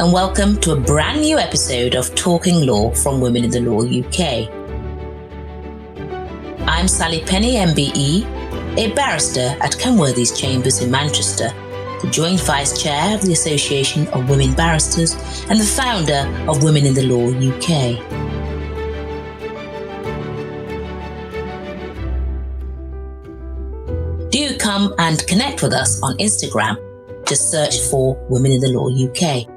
and welcome to a brand new episode of Talking Law from Women in the Law UK. I'm Sally Penni, MBE, a barrister at Kenworthy's Chambers in Manchester, the Joint Vice Chair of the Association of Women Barristers and the founder of Women in the Law UK. Do come and connect with us on Instagram. Just search for Women in the Law UK.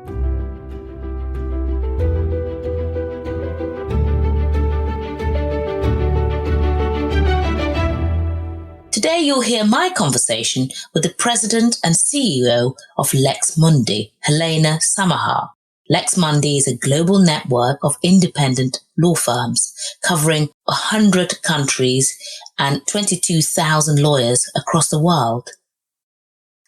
Today you'll hear my conversation with the President and CEO of Lex Mundi, Helena Samaha. Lex Mundi is a global network of independent law firms covering 100 countries and 22,000 lawyers across the world.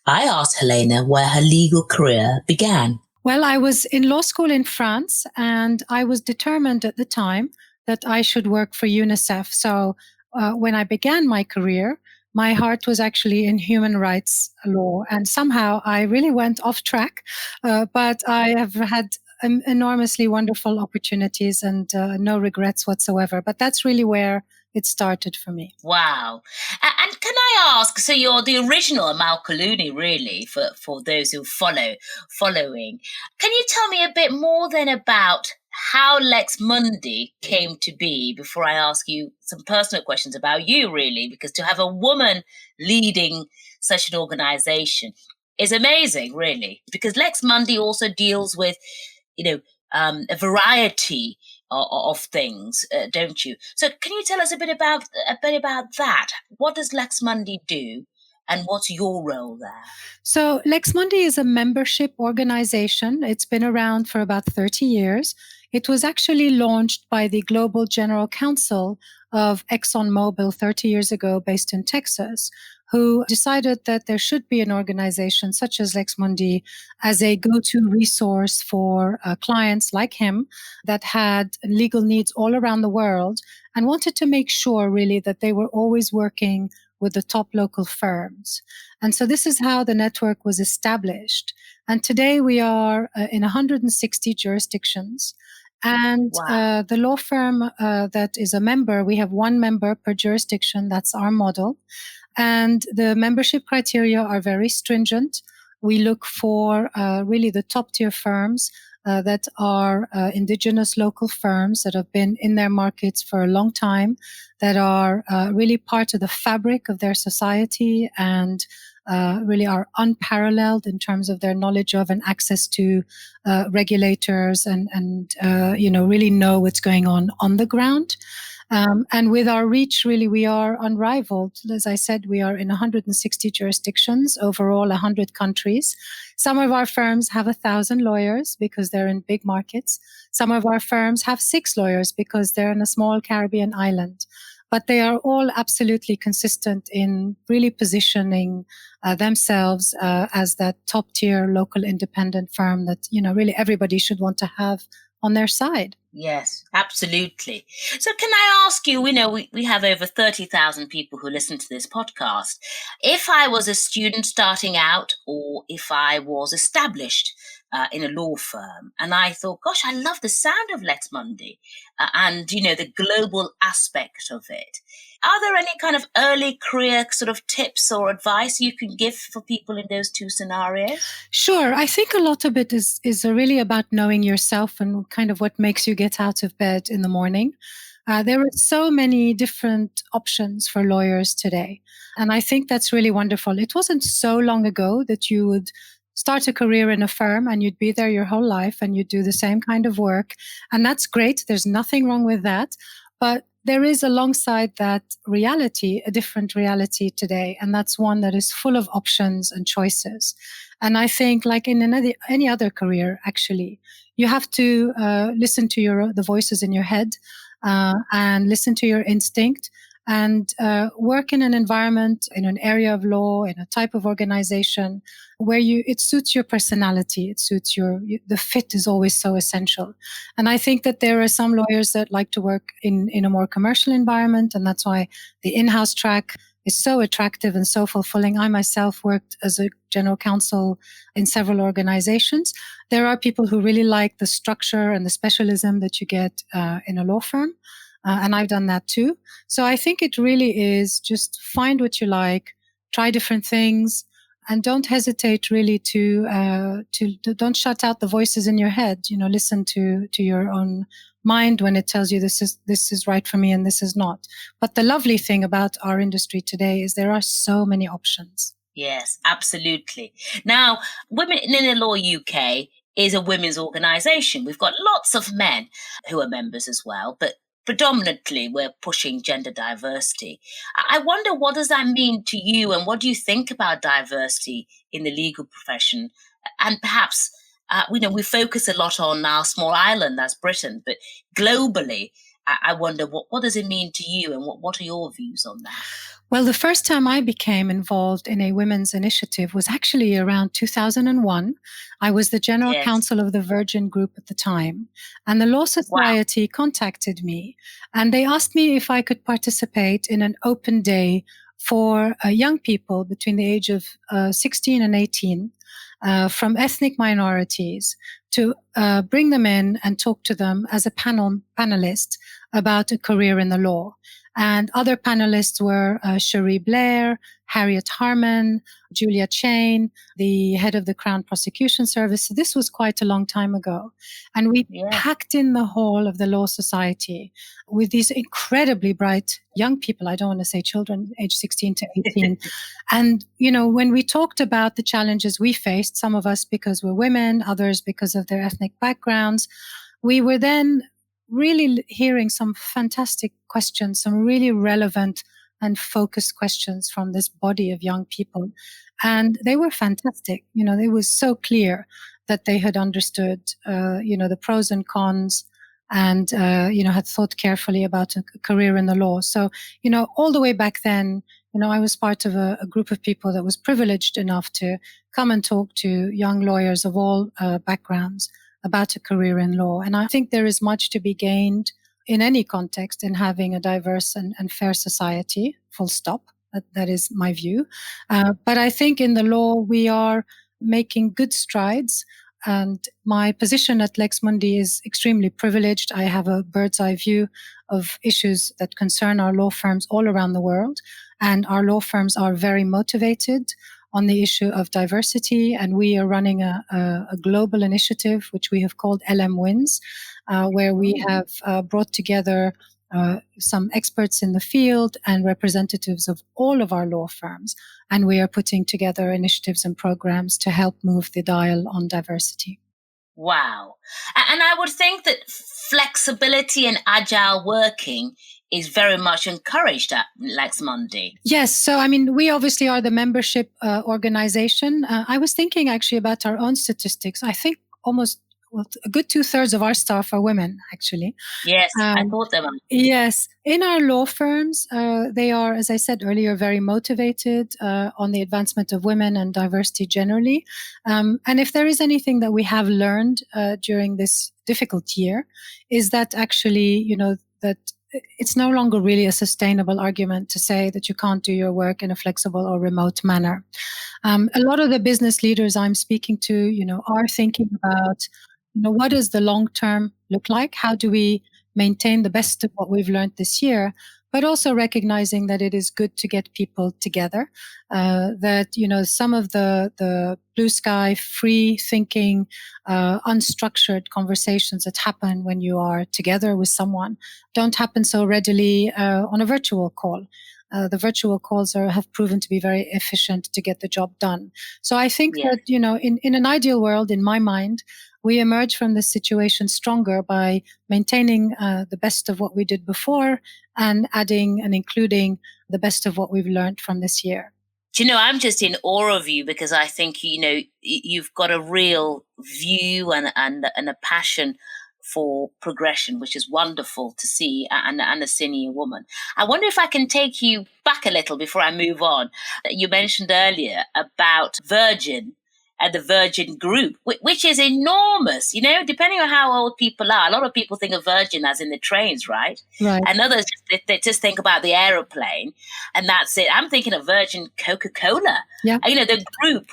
I asked Helena where her legal career began. Well, I was in law school in France, and I was determined at the time that I should work for UNICEF. So when I began my career, my heart was actually in human rights law, and somehow I really went off track. But I have had enormously wonderful opportunities and no regrets whatsoever. But that's really where it started for me. Wow. And can I ask, so you're the original Amal Clooney, really, for those who following. Can you tell me a bit more then about how Lex Mundi came to be before I ask you some personal questions about you, really? Because to have a woman leading such an organization is amazing, really. Because Lex Mundi also deals with, a variety of things, don't you? So can you tell us a bit about that? What does Lex Mundi do, and what's your role there? So Lex Mundi is a membership organization. It's been around for about 30 years. It was actually launched by the Global General Counsel of ExxonMobil 30 years ago, based in Texas, who decided that there should be an organization such as Lex Mundi as a go-to resource for clients like him that had legal needs all around the world, and wanted to make sure really that they were always working with the top local firms. And so this is how the network was established. And today we are in 160 jurisdictions. And Wow. The law firm that is a member, we have one member per jurisdiction. That's our model. And the membership criteria are very stringent. We look for really the top tier firms that are indigenous local firms that have been in their markets for a long time, that are really part of the fabric of their society and really are unparalleled in terms of their knowledge of and access to regulators and really know what's going on the ground. And with our reach, really, we are unrivaled. As I said, we are in 160 jurisdictions, overall 100 countries. Some of our firms have 1,000 lawyers because they're in big markets. Some of our firms have 6 lawyers because they're in a small Caribbean island. But they are all absolutely consistent in really positioning themselves as that top tier local independent firm that, really everybody should want to have on their side. Yes, absolutely. So can I ask you, we have over 30,000 people who listen to this podcast. If I was a student starting out, or if I was established in a law firm, and I thought, gosh, I love the sound of Lex Mundi and, the global aspect of it. Are there any kind of early career sort of tips or advice you can give for people in those two scenarios? Sure. I think a lot of it is really about knowing yourself and kind of what makes you get out of bed in the morning. There are so many different options for lawyers today. And I think that's really wonderful. It wasn't so long ago that you would start a career in a firm and you'd be there your whole life and you'd do the same kind of work. And that's great. There's nothing wrong with that. But there is alongside that reality, a different reality today. And that's one that is full of options and choices. And I think like in any other career, actually, you have to listen to the voices in your head and listen to your instinct and work in an environment, in an area of law, in a type of organization where it suits your personality, it suits the fit is always so essential. And I think that there are some lawyers that like to work in a more commercial environment, and that's why the in-house track is so attractive and so fulfilling. I myself worked as a general counsel in several organizations. There are people who really like the structure and the specialism that you get in a law firm. And I've done that too. So I think it really is just find what you like, try different things, and don't hesitate really to don't shut out the voices in your head. Listen to your own mind when it tells you this is right for me and this is not. But the lovely thing about our industry today is there are so many options. Yes, absolutely. Now, Women in the Law UK is a women's organisation. We've got lots of men who are members as well, but predominantly we're pushing gender diversity. I wonder, what does that mean to you, and what do you think about diversity in the legal profession? And perhaps, we focus a lot on our small island, that's Britain, but globally, I wonder, what does it mean to you, and what are your views on that? Well, the first time I became involved in a women's initiative was actually around 2001. I was the general counsel of the Virgin Group at the time, and the Law Society contacted me, and they asked me if I could participate in an open day for young people between the age of 16 and 18 from ethnic minorities to bring them in and talk to them as a panelist about a career in the law. And other panelists were Cherie Blair, Harriet Harman, Julia Chain, the head of the Crown Prosecution Service. So this was quite a long time ago. And we packed in the hall of the Law Society with these incredibly bright young people. I don't want to say children, age 16 to 18. And, when we talked about the challenges we faced, some of us because we're women, others because of their ethnic backgrounds, we were then really hearing some fantastic questions, some really relevant and focused questions from this body of young people. And they were fantastic. It was so clear that they had understood, the pros and cons and, had thought carefully about a career in the law. So, all the way back then, I was part of a group of people that was privileged enough to come and talk to young lawyers of all backgrounds about a career in law. And I think there is much to be gained in any context in having a diverse and fair society, full stop. That is my view. But I think in the law, we are making good strides. And my position at Lex Mundi is extremely privileged. I have a bird's eye view of issues that concern our law firms all around the world. And our law firms are very motivated on the issue of diversity, and we are running a global initiative, which we have called LM Wins, where we have brought together some experts in the field and representatives of all of our law firms, and we are putting together initiatives and programs to help move the dial on diversity. Wow. And I would think that flexibility and agile working is very much encouraged at Lex Mundi. Yes. So, we obviously are the membership organization. I was thinking actually about our own statistics. I think almost a good 2/3 of our staff are women, actually. Yes, I thought that. Yes. In our law firms, they are, as I said earlier, very motivated on the advancement of women and diversity generally. And if there is anything that we have learned during this difficult year, is that actually, that it's no longer really a sustainable argument to say that you can't do your work in a flexible or remote manner. A lot of the business leaders I'm speaking to, are thinking about, what does the long term look like? How do we maintain the best of what we've learned this year, but also recognizing that it is good to get people together, that, some of the blue sky, free thinking, unstructured conversations that happen when you are together with someone don't happen so readily on a virtual call. The virtual calls have proven to be very efficient to get the job done. So I think that, in an ideal world, in my mind, we emerge from this situation stronger by maintaining the best of what we did before and adding and including the best of what we've learned from this year. I'm just in awe of you, because I think, you've got a real view and a passion for progression, which is wonderful to see, and a senior woman. I wonder if I can take you back a little before I move on. You mentioned earlier about Virgin at the Virgin Group, which is enormous. You know, depending on how old people are, a lot of people think of Virgin as in the trains, right? Right. And others they just think about the aeroplane, and that's it. I'm thinking of Virgin Coca-Cola. Yeah. You know, the group,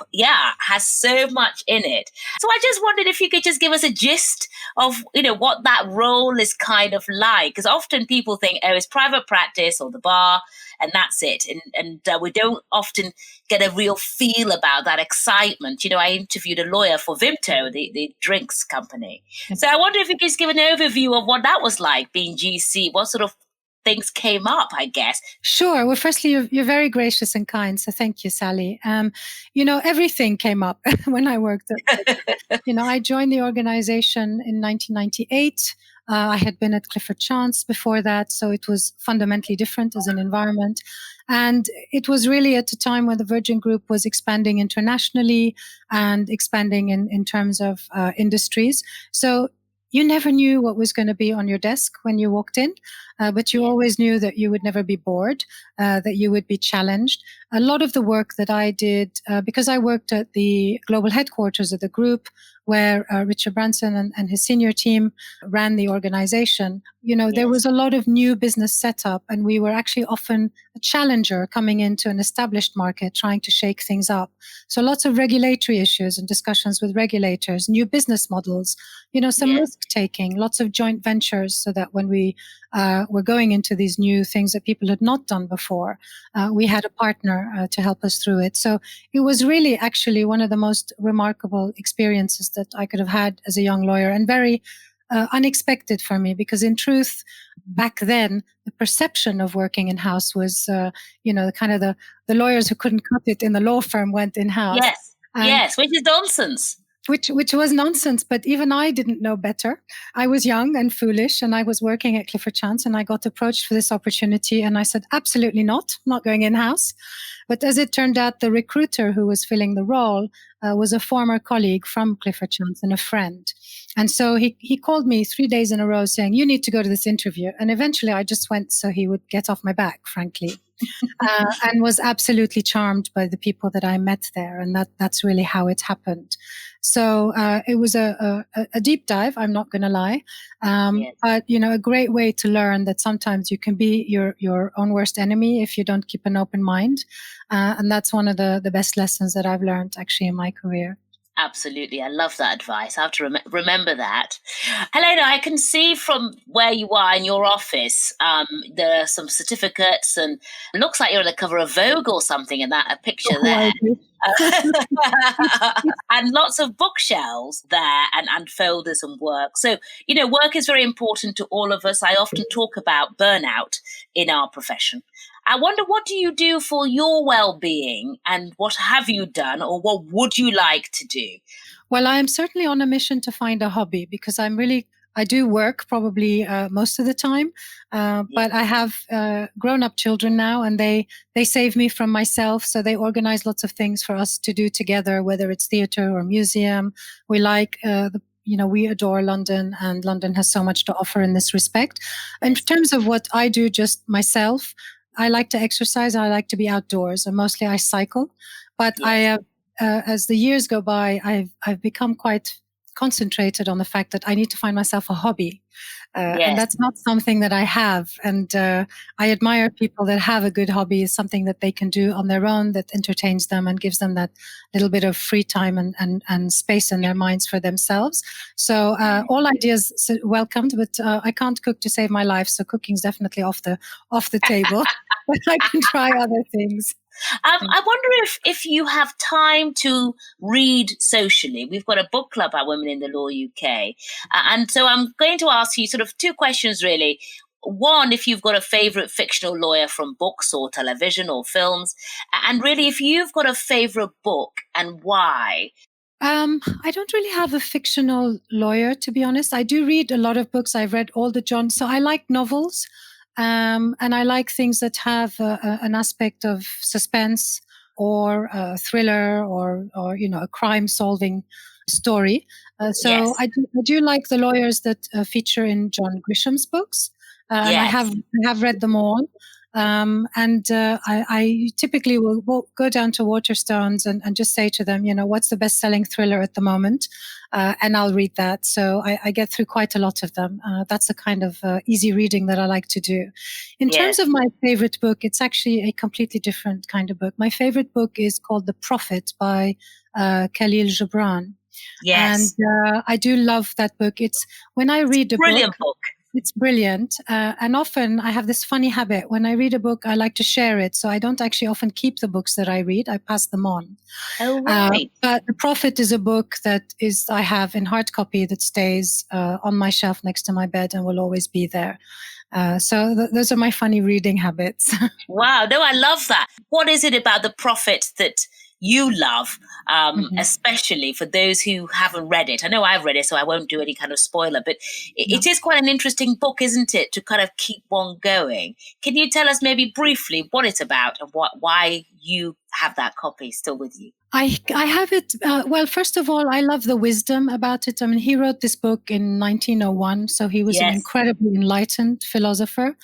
has so much in it. So I just wondered if you could just give us a gist of, what that role is kind of like. Because often people think, oh, it's private practice or the bar, and that's it. And we don't often get a real feel about that excitement. I interviewed a lawyer for Vimto, the drinks company. So I wonder if you could just give an overview of what that was like being GC, what sort of things came up, I guess. Sure. Well, firstly, you're very gracious and kind. So thank you, Sally. Everything came up when I worked at, I joined the organization in 1998. I had been at Clifford Chance before that, so it was fundamentally different as an environment. And it was really at a time when the Virgin Group was expanding internationally and expanding in terms of industries. So you never knew what was going to be on your desk when you walked in, but you always knew that you would never be bored, that you would be challenged. A lot of the work that I did, because I worked at the global headquarters of the group, where Richard Branson and his senior team ran the organization, there was a lot of new business setup, and we were actually often a challenger coming into an established market, trying to shake things up. So lots of regulatory issues and discussions with regulators, new business models, some risk taking, lots of joint ventures, so that when we were going into these new things that people had not done before, we had a partner to help us through it. So it was really actually one of the most remarkable experiences that I could have had as a young lawyer, and very unexpected for me, because in truth, back then, the perception of working in-house was, kind of the lawyers who couldn't cut it in the law firm went in-house. Yes, which is nonsense. Which was nonsense, but even I didn't know better. I was young and foolish, and I was working at Clifford Chance, and I got approached for this opportunity, and I said, absolutely not, I'm not going in-house. But as it turned out, the recruiter who was filling the role was a former colleague from Clifford Chance and a friend. And so he called me 3 days in a row saying, you need to go to this interview. And eventually I just went so he would get off my back, frankly. And was absolutely charmed by the people that I met there. And that's really how it happened. So it was a deep dive, I'm not going to lie. But, a great way to learn that sometimes you can be your own worst enemy if you don't keep an open mind. And that's one of the best lessons that I've learned actually in my career. Absolutely. I love that advice. I have to remember that. Helena, I can see from where you are in your office, there are some certificates, and it looks like you're on the cover of Vogue or something in that picture there. And lots of bookshelves there, and folders and work. So, work is very important to all of us. I often talk about burnout in our profession. I wonder, what do you do for your well-being, and what have you done, or what would you like to do? Well, I am certainly on a mission to find a hobby, because I do work probably most of the time, but I have grown-up children now, and they save me from myself. So they organize lots of things for us to do together, whether it's theater or museum. We like we adore London, and London has so much to offer in this respect. In terms of what I do just myself, I like to exercise. I like to be outdoors, and mostly I cycle. But as the years go by, I've become quite concentrated on the fact that I need to find myself a hobby. And that's not something that I have. And I admire people that have a good hobby, is something that they can do on their own, that entertains them and gives them that little bit of free time and space in their minds for themselves. So all ideas welcomed, but I can't cook to save my life. So cooking's definitely off the table, but I can try other things. I wonder if you have time to read socially. We've got a book club at Women in the Law UK. And so I'm going to ask you sort of two questions, really. One, if you've got a favorite fictional lawyer from books or television or films. And really, if you've got a favorite book, and why. I don't really have a fictional lawyer, to be honest. I do read a lot of books. I've read all the John. So I like novels. And I like things that have an aspect of suspense or a thriller or a crime-solving story. So I do like the lawyers that feature in John Grisham's books, and I have read them all. I typically will go down to Waterstones and just say to them, what's the best-selling thriller at the moment? And I'll read that. So I get through quite a lot of them. That's the kind of easy reading that I like to do. In terms of my favorite book, it's actually a completely different kind of book. My favorite book is called The Prophet by Khalil Gibran. Yes. And I do love that book. It's when I read a brilliant book. It's brilliant. And often I have this funny habit. When I read a book, I like to share it. So I don't actually often keep the books that I read. I pass them on. Oh, right. But The Prophet is a book I have in hard copy that stays on my shelf next to my bed and will always be there. So those are my funny reading habits. Wow. No, I love that. What is it about The Prophet that you love, especially for those who haven't read it? I know I've read it, so I won't do any kind of spoiler, but it is quite an interesting book, isn't it, to kind of keep one going? Can you tell us maybe briefly what it's about and why you have that copy still with you? I have it. Well, first of all, I love the wisdom about it. I mean, he wrote this book in 1901, so he was an incredibly enlightened philosopher.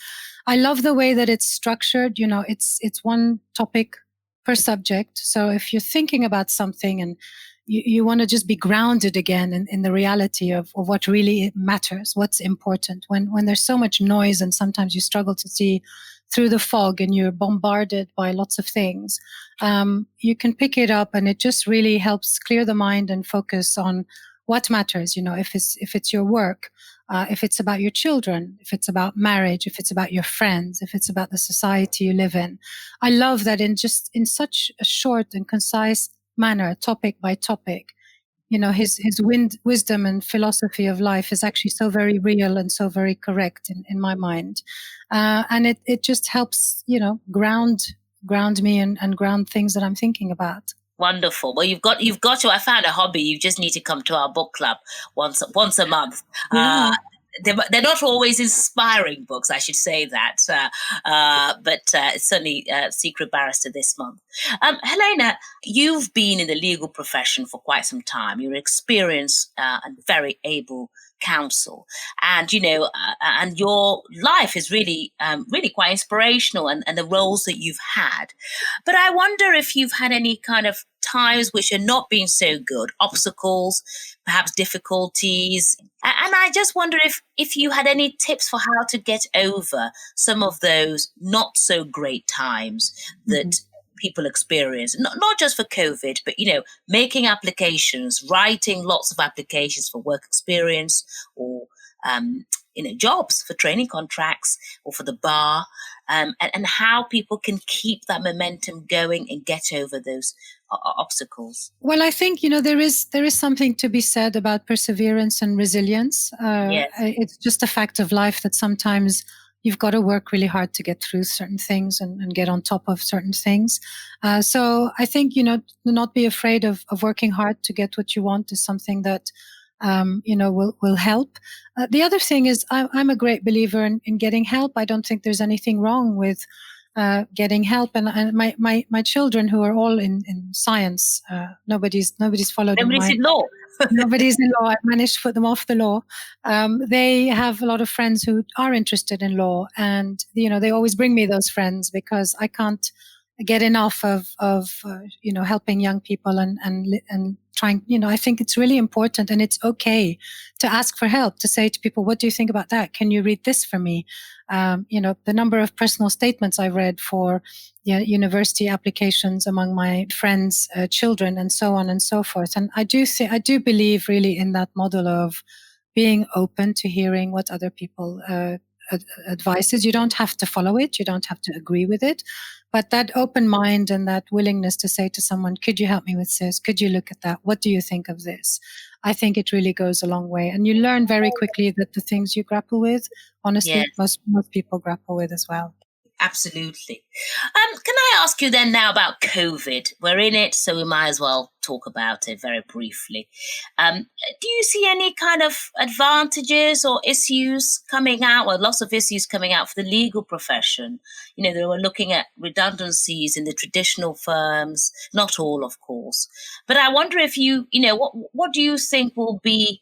I love the way that it's structured. It's one topic per subject. So if you're thinking about something and you want to just be grounded again in the reality of what really matters, what's important, when there's so much noise and sometimes you struggle to see through the fog and you're bombarded by lots of things, you can pick it up and it just really helps clear the mind and focus on what matters. If it's your work, if it's about your children, if it's about marriage, if it's about your friends, if it's about the society you live in. I love that in such a short and concise manner, topic by topic, his wisdom and philosophy of life is actually so very real and so very correct in my mind. And it just helps, ground me and ground things that I'm thinking about. Wonderful. Well, you've got to. I found a hobby. You just need to come to our book club once a month. Yeah. They're not always inspiring books, I should say that, but it's certainly Secret Barrister this month. Helena, you've been in the legal profession for quite some time. You're an experienced and very able counsel, and and your life is really quite inspirational, and the roles that you've had. But I wonder if you've had any kind of times which are not being so good, obstacles, perhaps difficulties. And I just wonder if you had any tips for how to get over some of those not so great times that people experience, not just for COVID, but, making applications, writing lots of applications for work experience or, jobs, for training contracts or for the bar, and how people can keep that momentum going and get over those obstacles. Well, I think, there is something to be said about perseverance and resilience. It's just a fact of life that sometimes you've got to work really hard to get through certain things and get on top of certain things. So I think, not be afraid of working hard to get what you want is something that, will help. The other thing is I'm a great believer in getting help. I don't think there's anything wrong with getting help. And my children, who are all in science, nobody's followed in law. Nobody's in law. I managed to put them off the law. They have a lot of friends who are interested in law, and they always bring me those friends because I can't get enough of helping young people and trying. I think it's really important, and it's okay to ask for help, to say to people, "What do you think about that? Can you read this for me?" The number of personal statements I've read for university applications among my friends' children, and so on and so forth. And I do believe really in that model of being open to hearing what other people advice is. You don't have to follow it. You don't have to agree with it. But that open mind and that willingness to say to someone, could you help me with this? Could you look at that? What do you think of this? I think it really goes a long way. And you learn very quickly that the things you grapple with, honestly, most people grapple with as well. Absolutely. Can I ask you then now about COVID? We're in it, so we might as well talk about it very briefly. Do you see any kind of advantages or issues coming out? Well, lots of issues coming out for the legal profession. They were looking at redundancies in the traditional firms, not all, of course. But I wonder if what do you think will be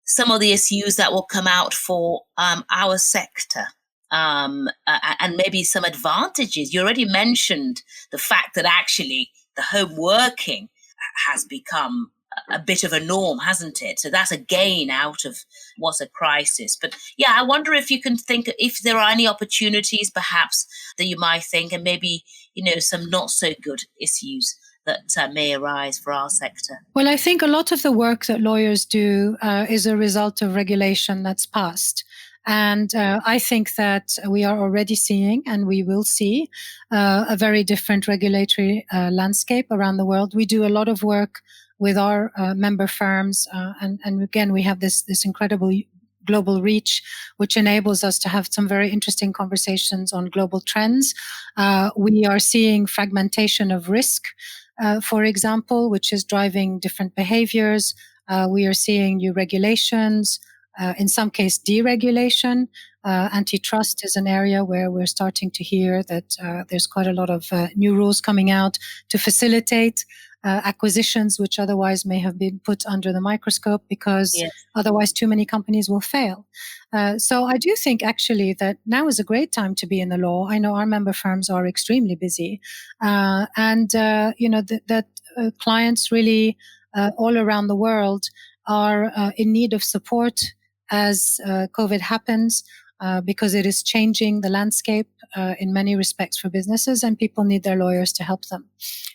some of the issues that will come out for our sector? and maybe some advantages. You already mentioned the fact that actually the home working has become a bit of a norm, hasn't it? So that's a gain out of what's a crisis. But yeah, I wonder if you can think if there are any opportunities perhaps that you might think, and maybe, some not so good issues that may arise for our sector. Well, I think a lot of the work that lawyers do is a result of regulation that's passed. And I think that we are already seeing, and we will see, a very different regulatory landscape around the world. We do a lot of work with our member firms, and again, we have this incredible global reach, which enables us to have some very interesting conversations on global trends. We are seeing fragmentation of risk, for example, which is driving different behaviors. We are seeing new regulations, in some case deregulation. Antitrust is an area where we're starting to hear that there's quite a lot of new rules coming out to facilitate acquisitions, which otherwise may have been put under the microscope because otherwise too many companies will fail. So I do think actually that now is a great time to be in the law. I know our member firms are extremely busy, and that clients really all around the world are in need of support as COVID happens. Because it is changing the landscape in many respects for businesses, and people need their lawyers to help them.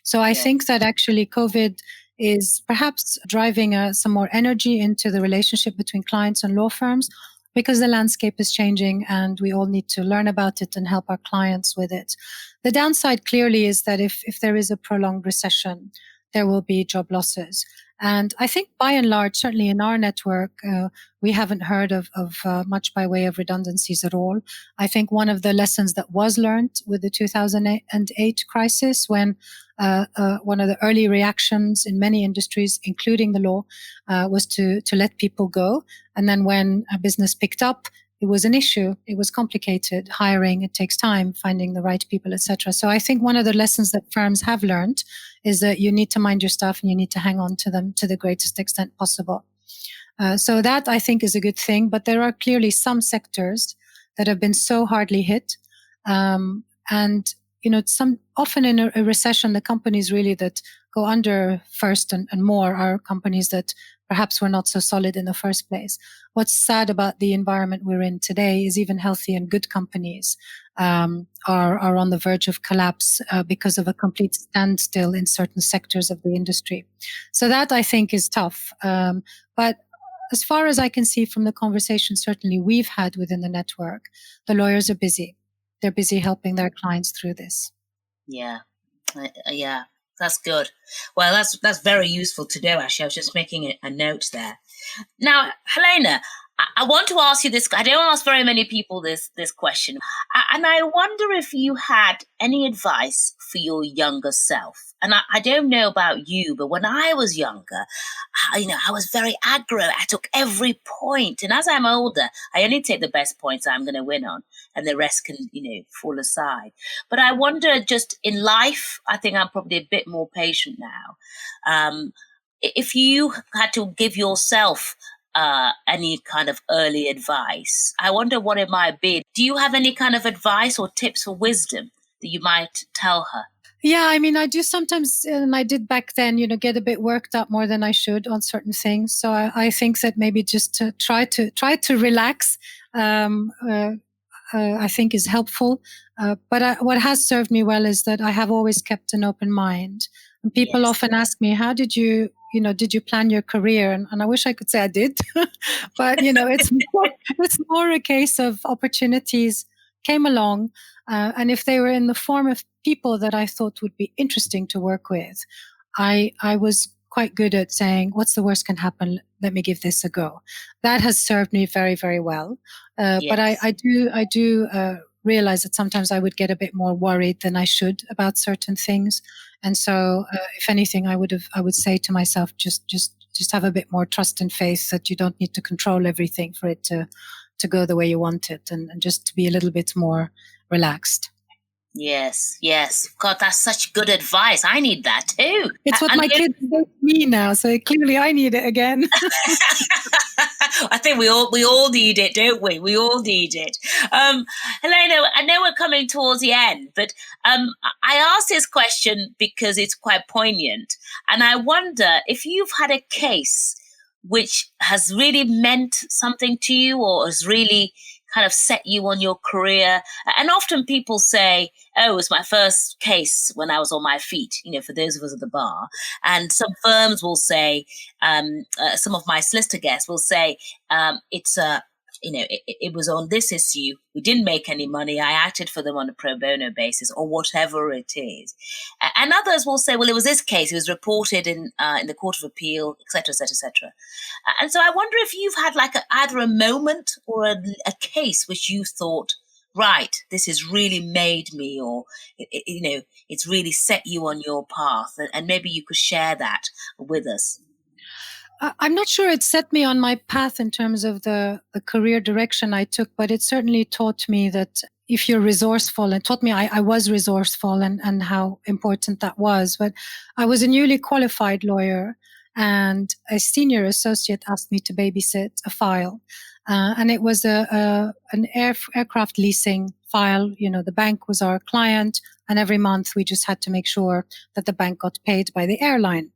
So I think that actually COVID is perhaps driving some more energy into the relationship between clients and law firms, because the landscape is changing and we all need to learn about it and help our clients with it. The downside clearly is that if there is a prolonged recession, there will be job losses. And I think by and large, certainly in our network, we haven't heard of much by way of redundancies at all. I think one of the lessons that was learned with the 2008 crisis, when one of the early reactions in many industries, including the law, was to let people go. And then when a business picked up, it was an issue. It was complicated. Hiring, it takes time, finding the right people, etc. So I think one of the lessons that firms have learned is that you need to mind your stuff and you need to hang on to them to the greatest extent possible. So that I think is a good thing. But there are clearly some sectors that have been so hardly hit. And, often in a recession, the companies really that go under first and more are companies that perhaps were not so solid in the first place. What's sad about the environment we're in today is even healthy and good companies are on the verge of collapse because of a complete standstill in certain sectors of the industry. So that I think is tough. But as far as I can see from the conversation certainly we've had within the network, the lawyers are busy. They're busy helping their clients through this. Yeah. That's good. Well, that's very useful to know, actually. I was just making a note there. Now, Helena, I want to ask you this. I don't ask very many people this question. And I wonder if you had any advice for your younger self. And I don't know about you, but when I was younger, I was very aggro. I took every point. And as I'm older, I only take the best points I'm going to win on, and the rest can, fall aside. But I wonder, just in life, I think I'm probably a bit more patient now. If you had to give yourself any kind of early advice, I wonder what it might be. Do you have any kind of advice or tips for wisdom that you might tell her? Yeah, I mean, I do sometimes, and I did back then, get a bit worked up more than I should on certain things. So I think that maybe just to try to relax, I think is helpful. But what has served me well is that I have always kept an open mind. And people often ask me, how did you plan your career? And I wish I could say I did, but it's more a case of opportunities came along. And if they were in the form of people that I thought would be interesting to work with, I was quite good at saying, what's the worst can happen? Let me give this a go. That has served me very, very well. But I do realize that sometimes I would get a bit more worried than I should about certain things. And so, if anything, I would say to myself, just have a bit more trust and faith that you don't need to control everything for it to go the way you want it, and just to be a little bit more relaxed. Yes, yes. God, that's such good advice. I need that too. It's what And my kids do to me now, so clearly I need it again. I think we all need it, don't we? We all need it. Helena, I know we're coming towards the end, but I asked this question because it's quite poignant, and I wonder if you've had a case which has really meant something to you, or has really kind of set you on your career. And often people say, "Oh, it was my first case when I was on my feet." For those of us at the bar, and some firms will say, some of my solicitor guests will say, it's a it was on this issue. We didn't make any money. I acted for them on a pro bono basis, or whatever it is. And others will say, well, it was this case. It was reported in the Court of Appeal, etc., etc., etc. And so I wonder if you've had like either a moment or a case which you thought, right, this has really made me, or it's really set you on your path, and maybe you could share that with us. I'm not sure it set me on my path in terms of the career direction I took, but it certainly taught me that if you're resourceful, and taught me I was resourceful and how important that was. But I was a newly qualified lawyer, and a senior associate asked me to babysit a file. And it was an aircraft leasing file. The bank was our client, and every month we just had to make sure that the bank got paid by the airline.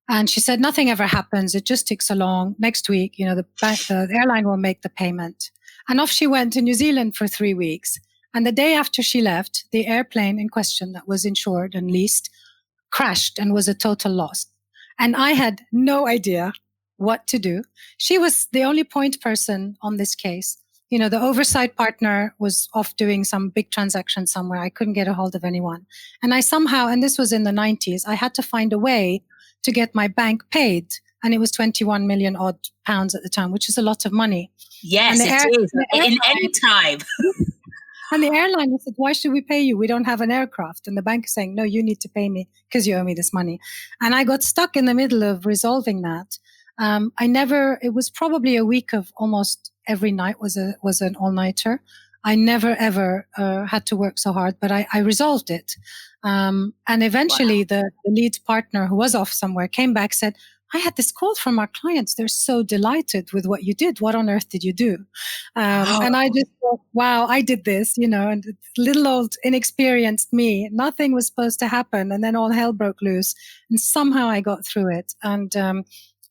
And she said, nothing ever happens. It just ticks along. Next week, the airline will make the payment. And off she went to New Zealand for 3 weeks. And the day after she left, the airplane in question that was insured and leased crashed and was a total loss. And I had no idea what to do. She was the only point person on this case. The oversight partner was off doing some big transaction somewhere. I couldn't get a hold of anyone. And I somehow, and this was in the 90s, I had to find a way to get my bank paid. And it was 21 million odd pounds at the time, which is a lot of money. Yes, it is. In any time. And the airline said, why should we pay you? We don't have an aircraft. And the bank is saying, no, you need to pay me because you owe me this money. And I got stuck in the middle of resolving that. It was probably a week of almost every night was an all-nighter. I never, ever had to work so hard, but I resolved it. And eventually Wow. the lead partner, who was off somewhere, came back, said, I had this call from our clients. They're so delighted with what you did. What on earth did you do? And I just thought, wow, I did this, and little old inexperienced me, nothing was supposed to happen. And then all hell broke loose, and somehow I got through it. And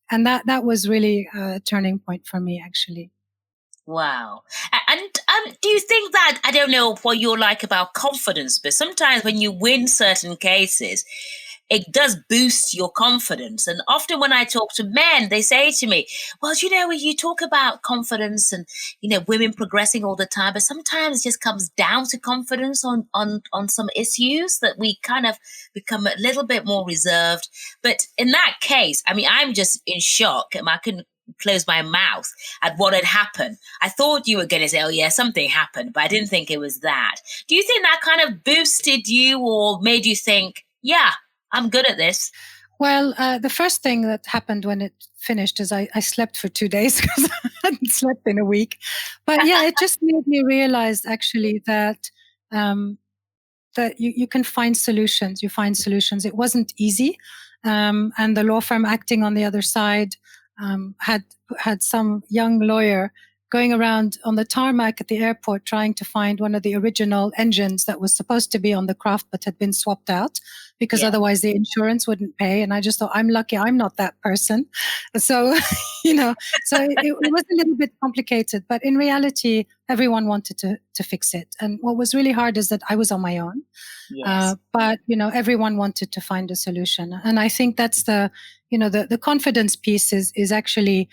that was really a turning point for me, actually. Wow. And do you think that, I don't know what you're like about confidence, but sometimes when you win certain cases, it does boost your confidence. And often when I talk to men, they say to me, well, you talk about confidence and, women progressing all the time, but sometimes it just comes down to confidence on some issues that we kind of become a little bit more reserved. But in that case, I mean, I'm just in shock. I couldn't close my mouth at what had happened. I thought you were going to say, oh yeah, something happened, but I didn't think it was that. Do you think that kind of boosted you or made you think, yeah, I'm good at this? Well, the first thing that happened when it finished is I slept for 2 days because I hadn't slept in a week. But yeah, it just made me realize actually that that you can find solutions. You find solutions. It wasn't easy, and the law firm acting on the other side had some young lawyer going around on the tarmac at the airport trying to find one of the original engines that was supposed to be on the craft but had been swapped out because otherwise the insurance wouldn't pay. And I just thought, I'm lucky I'm not that person. So, so it was a little bit complicated, but in reality, everyone wanted to fix it. And what was really hard is that I was on my own. Yes. But, everyone wanted to find a solution. And I think that's the confidence piece is actually,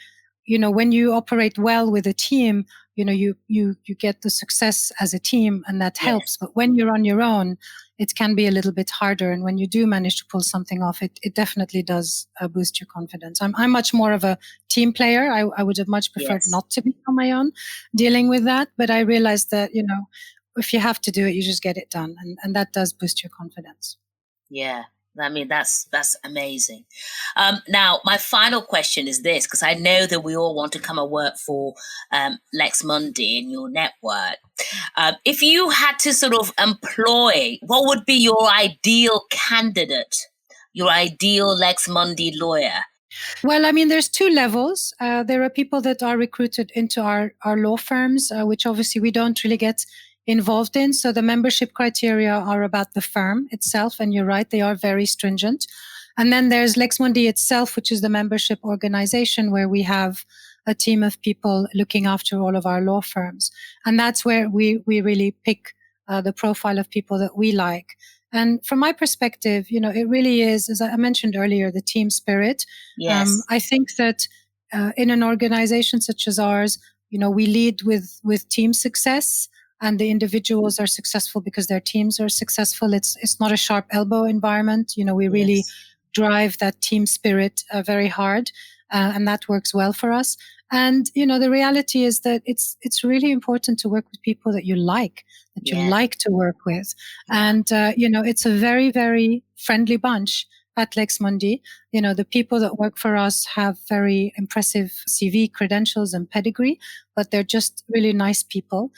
when you operate well with a team, you get the success as a team, and that helps. But when you're on your own, it can be a little bit harder. And when you do manage to pull something off, it definitely does boost your confidence. I'm much more of a team player. I would have much preferred not to be on my own dealing with that. But I realized that, if you have to do it, you just get it done. And that does boost your confidence. Yeah. I mean, that's amazing. Now, my final question is this, because I know that we all want to come and work for Lex Mundi in your network. If you had to sort of employ, what would be your ideal candidate, your ideal Lex Mundi lawyer? Well, I mean, there's two levels. There are people that are recruited into our law firms, which obviously we don't really get involved in. So the membership criteria are about the firm itself. And you're right, they are very stringent. And then there's Lex Mundi itself, which is the membership organization where we have a team of people looking after all of our law firms. And that's where we really pick the profile of people that we like. And from my perspective, it really is, as I mentioned earlier, the team spirit. Yes. I think that in an organization such as ours, we lead with team success, and the individuals are successful because their teams are successful. It's not a sharp elbow environment. We really drive that team spirit very hard, and that works well for us. And the reality is that it's really important to work with people that you like, you like to work with, and it's a very, very friendly bunch at Lex Mundi. The people that work for us have very impressive CV credentials and pedigree, but they're just really nice people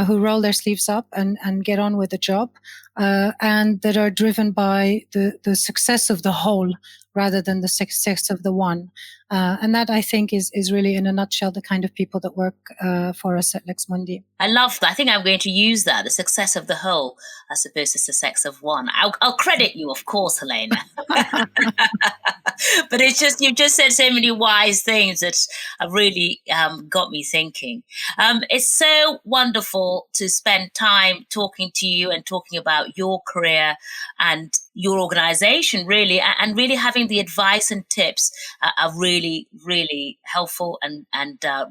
who roll their sleeves up and get on with the job, and that are driven by the success of the whole rather than the success of the one. And that, I think, is really, in a nutshell, the kind of people that work for us at Lex Mundi. I love that. I think I'm going to use that, the success of the whole, as opposed to the success of one. I'll credit you, of course, Helena. But it's just, you've just said so many wise things that have really got me thinking. It's so wonderful to spend time talking to you and talking about your career and your organization, really, and really having the advice and tips are really, really helpful and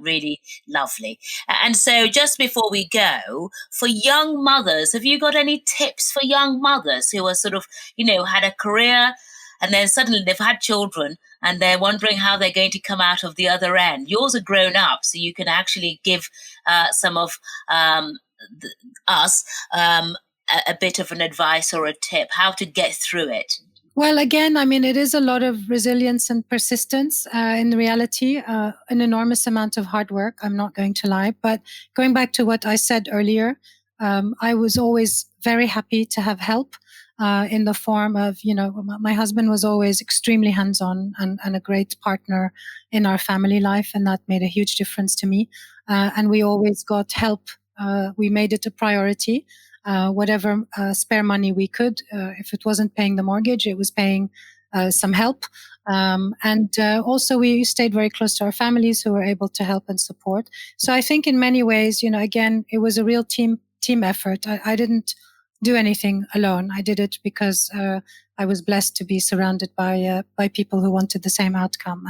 really lovely. And so just before we go, for young mothers, have you got any tips for young mothers who are sort of, had a career and then suddenly they've had children and they're wondering how they're going to come out of the other end? Yours are grown up, so you can actually give some of us a bit of an advice or a tip how to get through it. Well, again, I mean, it is a lot of resilience and persistence. In reality, an enormous amount of hard work. I'm not going to lie. But going back to what I said earlier, I was always very happy to have help in the form of, my husband was always extremely hands-on and a great partner in our family life. And that made a huge difference to me. And we always got help. We made it a priority. Whatever spare money we could. If it wasn't paying the mortgage, it was paying some help. And also we stayed very close to our families who were able to help and support. So I think in many ways, again, it was a real team effort. I didn't do anything alone. I did it because I was blessed to be surrounded by people who wanted the same outcome.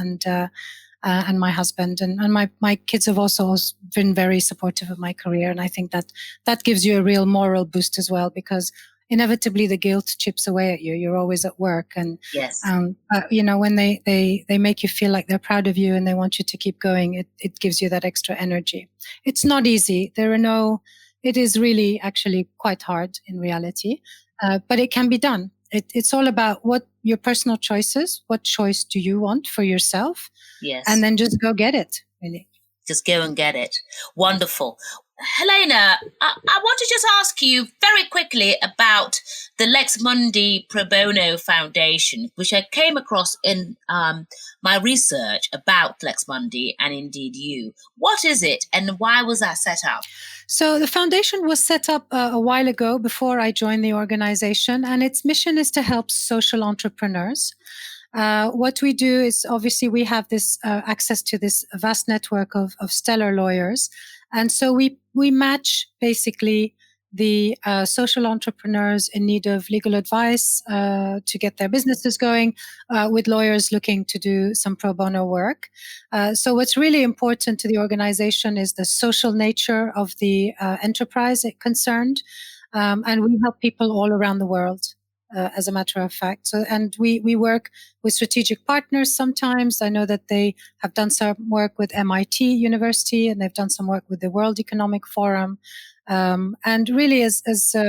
And my husband and my kids have also been very supportive of my career. And I think that gives you a real moral boost as well, because inevitably the guilt chips away at you. You're always at work. And, when they make you feel like they're proud of you and they want you to keep going, it gives you that extra energy. It's not easy. It is really actually quite hard in reality, but it can be done. It's all about what your personal choices. What choice do you want for yourself? Yes. And then just go get it, really. Just go and get it. Wonderful. Helena, I want to just ask you very quickly about the Lex Mundi Pro Bono Foundation, which I came across in my research about Lex Mundi and indeed you. What is it and why was that set up? So the foundation was set up a while ago before I joined the organization, and its mission is to help social entrepreneurs. What we do is, obviously, we have this access to this vast network of stellar lawyers. And so we match basically the social entrepreneurs in need of legal advice to get their businesses going with lawyers looking to do some pro bono work. So what's really important to the organization is the social nature of the enterprise it concerned. And we help people all around the world. As a matter of fact. So, and we work with strategic partners sometimes. I know that they have done some work with MIT University and they've done some work with the World Economic Forum. And really, as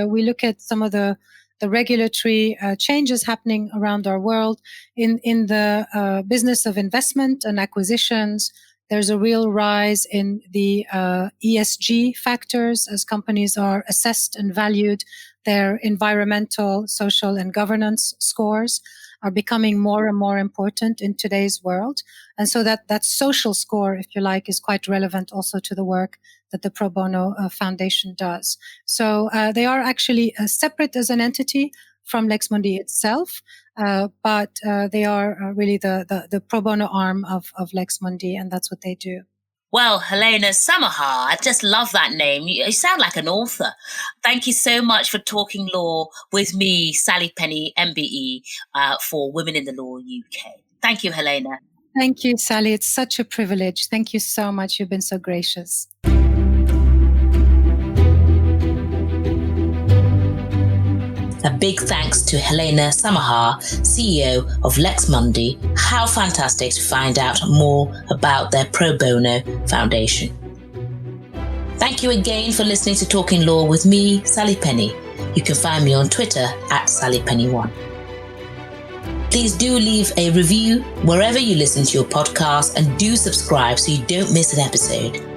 we look at some of the the regulatory changes happening around our world in the business of investment and acquisitions. There's a real rise in the ESG factors as companies are assessed and valued. Their environmental, social, and governance scores are becoming more and more important in today's world. And so that social score, if you like, is quite relevant also to the work that the Pro Bono Foundation does. So they are actually separate as an entity from Lex Mundi itself, but they are really the Pro Bono arm of Lex Mundi, and that's what they do. Well, Helena Samaha, I just love that name. You sound like an author. Thank you so much for talking law with me, Sally Penni, MBE, for Women in the Law UK. Thank you, Helena. Thank you, Sally. It's such a privilege. Thank you so much. You've been so gracious. A big thanks to Helena Samaha, CEO of Lex Mundi. How fantastic to find out more about their Pro Bono Foundation. Thank you again for listening to Talking Law with me, Sally Penni. You can find me on Twitter at SallyPenny1. Please do leave a review wherever you listen to your podcast and do subscribe so you don't miss an episode.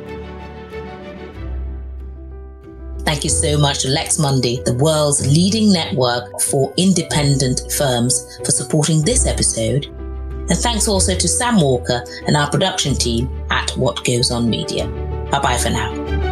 Thank you so much to Lex Mundi, the world's leading network for independent firms, for supporting this episode. And thanks also to Sam Walker and our production team at What Goes On Media. Bye-bye for now.